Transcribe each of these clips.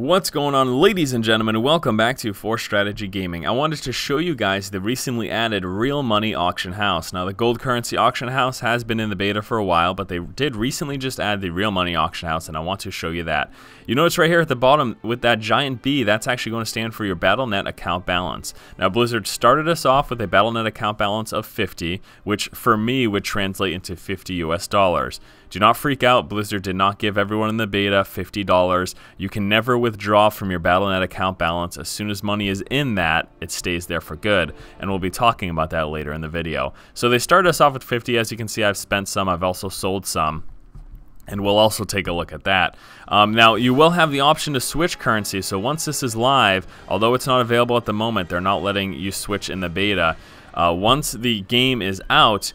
What's going on, ladies and gentlemen? Welcome back to Force Strategy Gaming. I wanted to show you guys the recently added real money auction house. Now, the gold currency auction house has been in the beta for a while, but they did recently just add the real money auction house, and I want to show you that. You notice right here at the bottom with that giant B, that's actually going to stand for your Battle.net account balance. Now, Blizzard started us off with a Battle.net account balance of 50, which for me would translate into $50 US. Do not freak out. Blizzard did not give everyone in the beta $50. You can never withdraw from your Battle.net account balance. As soon as money is in that, it stays there for good, and we'll be talking about that later in the video. So they started us off with 50. As you can see, I've spent some. I've also sold some, and we'll also take a look at that. Now, you will have the option to switch currency, so once this is live, although it's not available at the moment, they're not letting you switch in the beta. Once the game is out,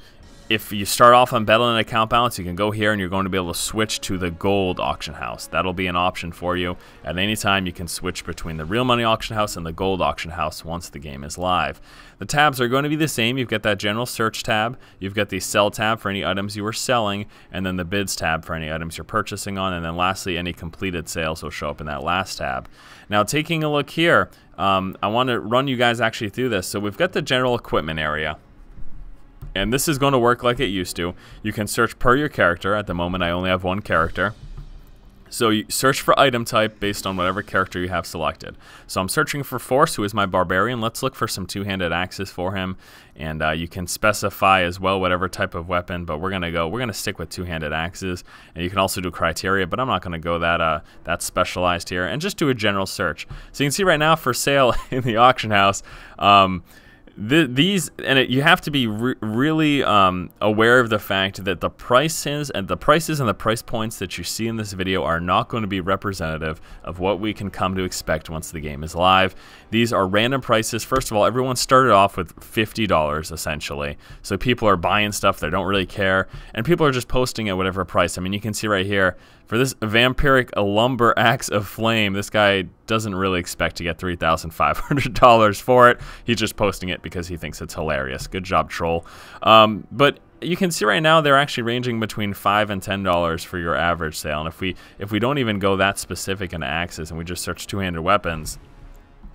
if you start off on Battle.net account balance, you can go here and you're going to be able to switch to the gold auction house. That'll be an option for you. At any time, you can switch between the real money auction house and the gold auction house once the game is live. The tabs are going to be the same. You've got that general search tab, you've got the sell tab for any items you are selling, and then the bids tab for any items you're purchasing on, and then lastly, any completed sales will show up in that last tab. Now, taking a look here, I want to run you guys actually through this. So we've got the general equipment area. And this is going to work like it used to. You can search per your character. At the moment, I only have one character. So you search for item type based on whatever character you have selected. So I'm searching for Force, who is my barbarian. Let's look for some two-handed axes for him. And you can specify as well whatever type of weapon, but we're gonna stick with two-handed axes. And you can also do criteria, but I'm not gonna go that specialized here. And just do a general search. So you can see right now for sale in the auction house, you have to be really aware of the fact that the prices and the price points that you see in this video are not going to be representative of what we can come to expect once the game is live. These are random prices. First of all, everyone started off with $50 essentially, so people are buying stuff they don't really care, and people are just posting at whatever price. I mean, you can see right here for this vampiric lumber axe of flame, this guy doesn't really expect to get $3,500 for it. He's just posting it because he thinks it's hilarious. Good job, troll. But you can see right now they're actually ranging between $5 and $10 for your average sale. And if we don't even go that specific in axes and we just search two-handed weapons,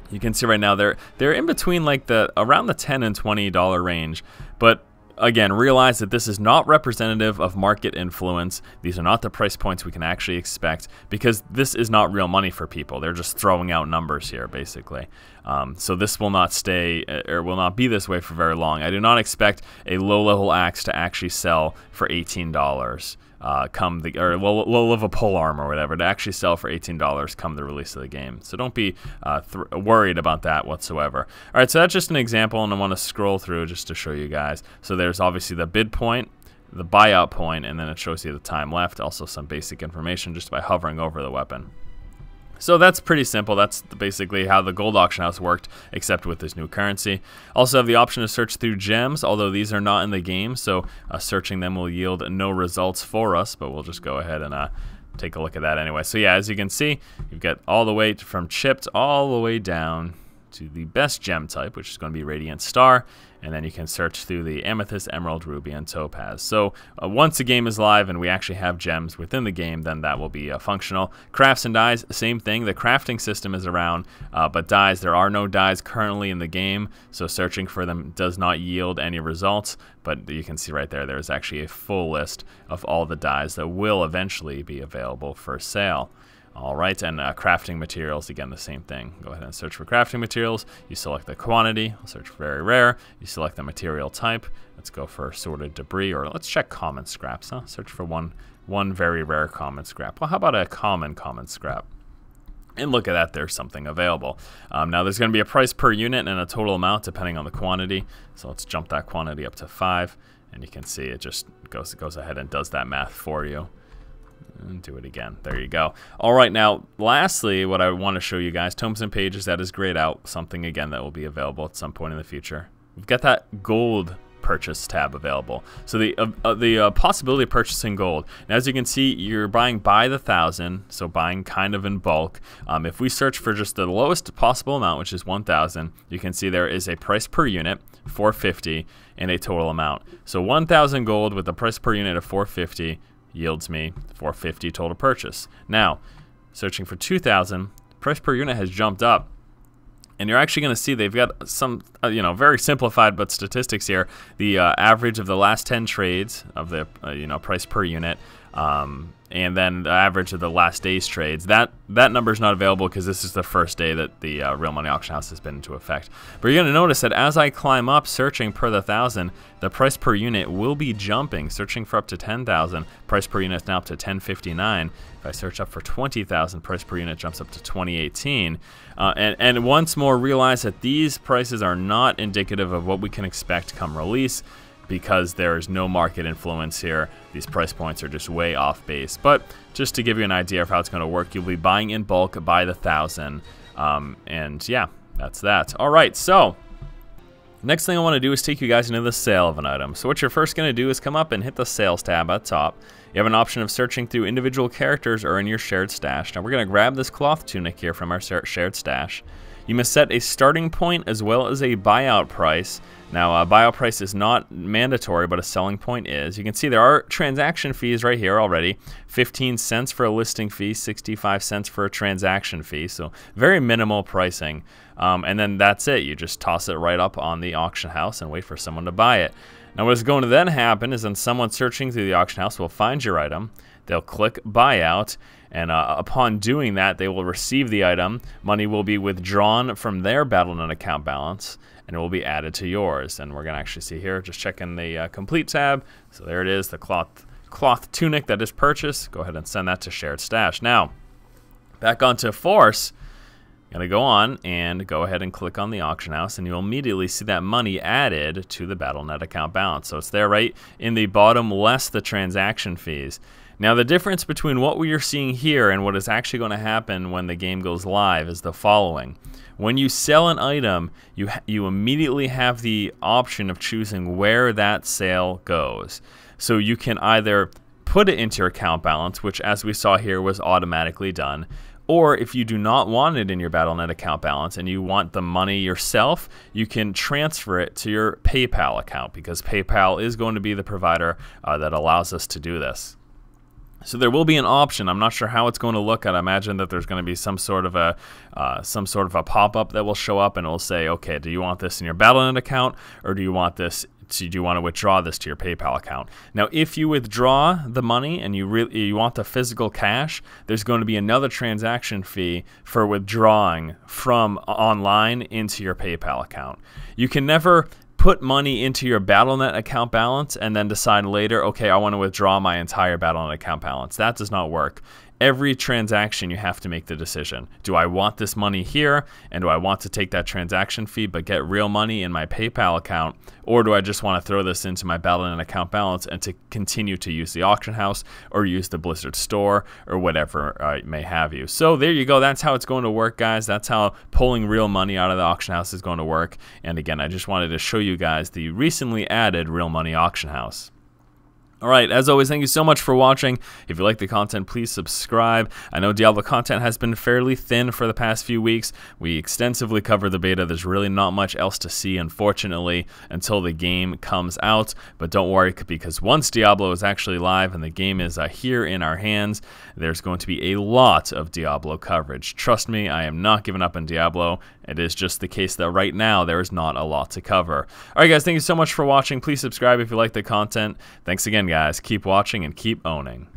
you can see right now they're in between like around the $10 and $20 range. But again, realize that this is not representative of market influence. These are not the price points we can actually expect because this is not real money for people. They're just throwing out numbers here, basically. So this will not stay or will not be this way for very long. I do not expect a low-level axe to actually sell for $18. Low-level polearm or whatever to actually sell for $18 come the release of the game. So don't be worried about that whatsoever. All right, so that's just an example, and I want to scroll through just to show you guys. So there's obviously the bid point, the buyout point, and then it shows you the time left, also some basic information just by hovering over the weapon. So that's pretty simple. That's basically how the gold auction house worked, except with this new currency. Also have the option to search through gems, although these are not in the game, so searching them will yield no results for us, but we'll just go ahead and take a look at that anyway. So yeah, as you can see, you've got all the way from chipped all the way down to the best gem type, which is going to be Radiant Star, and then you can search through the Amethyst, Emerald, Ruby, and Topaz. So once the game is live and we actually have gems within the game, then that will be functional. Crafts and dyes, same thing. The crafting system is around, but dyes, there are no dyes currently in the game, so searching for them does not yield any results, but you can see right there, there's actually a full list of all the dyes that will eventually be available for sale. All right, and crafting materials, again, the same thing. Go ahead and search for crafting materials. You select the quantity. I'll search for very rare. You select the material type. Let's go for sorted debris, or let's check common scraps. Search for one very rare common scrap. Well, how about a common scrap? And look at that, there's something available. Now, there's going to be a price per unit and a total amount depending on the quantity. So let's jump that quantity up to 5, and you can see it just goes ahead and does that math for you. And do it again. There you go. All right, now, lastly, what I want to show you guys, Tomes and Pages, that is grayed out. Something, again, that will be available at some point in the future. We've got that gold purchase tab available. So the possibility of purchasing gold. Now, as you can see, you're buying by the 1,000, so buying kind of in bulk. If we search for just the lowest possible amount, which is 1,000, you can see there is a price per unit, 450, and a total amount. So 1,000 gold with a price per unit of 450 yields me 450 total purchase. Now, searching for 2,000, price per unit has jumped up. And you're actually going to see they've got some, very simplified but statistics here. The average of the last 10 trades of the, price per unit, and then the average of the last day's trades. That number is not available because this is the first day that the real money auction house has been into effect. But you're going to notice that as I climb up, searching per the 1,000, the price per unit will be jumping. Searching for up to 10,000, price per unit is now up to 1059. If I search up for 20,000, price per unit jumps up to 2018. And once more, realize that these prices are not indicative of what we can expect come release, because there is no market influence here. These price points are just way off base. But just to give you an idea of how it's going to work, you'll be buying in bulk by the 1,000. And yeah, that's that. All right, so next thing I want to do is take you guys into the sale of an item. So what you're first going to do is come up and hit the sales tab at the top. You have an option of searching through individual characters or in your shared stash. Now we're going to grab this cloth tunic here from our shared stash. You must set a starting point as well as a buyout price. Now, a buyout price is not mandatory, but a selling point is. You can see there are transaction fees right here already. 15 cents for a listing fee, 65 cents for a transaction fee. So very minimal pricing. And then that's it. You just toss it right up on the auction house and wait for someone to buy it. Now, what is going to then happen is then someone searching through the auction house will find your item. They'll click buyout. And upon doing that, they will receive the item. Money will be withdrawn from their Battle.net account balance, and it will be added to yours. And we're going to actually see here, just checking the complete tab. So there it is, the cloth tunic that is purchased. Go ahead and send that to shared stash. Now, back onto Force. Going to go on and go ahead and click on the auction house, and you'll immediately see that money added to the Battle.net account balance. So it's there right in the bottom, less the transaction fees. Now, the difference between what we are seeing here and what is actually going to happen when the game goes live is the following. When you sell an item, you immediately have the option of choosing where that sale goes. So you can either put it into your account balance, which as we saw here was automatically done, or if you do not want it in your Battle.net account balance and you want the money yourself, you can transfer it to your PayPal account, because PayPal is going to be the provider that allows us to do this. So there will be an option. I'm not sure how it's going to look. I'd imagine that there's going to be some sort of a pop-up that will show up, and it will say, okay, do you want this in your Battle.net account, or do you want this? Do you want to withdraw this to your PayPal account? Now, if you withdraw the money and you want the physical cash, there's going to be another transaction fee for withdrawing from online into your PayPal account. You can never put money into your Battle.net account balance and then decide later, okay, I want to withdraw my entire Battle.net account balance. That does not work. Every transaction, you have to make the decision. Do I want this money here, and do I want to take that transaction fee but get real money in my PayPal account, or do I just want to throw this into my Battle.net account balance and to continue to use the auction house or use the Blizzard store or whatever it may have you. So there you go. That's how it's going to work, guys. That's how pulling real money out of the auction house is going to work. And again, I just wanted to show you guys the recently added real money auction house. Alright, as always, thank you so much for watching. If you like the content, please subscribe. I know Diablo content has been fairly thin for the past few weeks. We extensively cover the beta. There's really not much else to see, unfortunately, until the game comes out. But don't worry, because once Diablo is actually live and the game is here in our hands, there's going to be a lot of Diablo coverage. Trust me, I am not giving up on Diablo. It is just the case that right now there is not a lot to cover. Alright guys, thank you so much for watching. Please subscribe if you like the content. Thanks again guys. Keep watching and keep owning.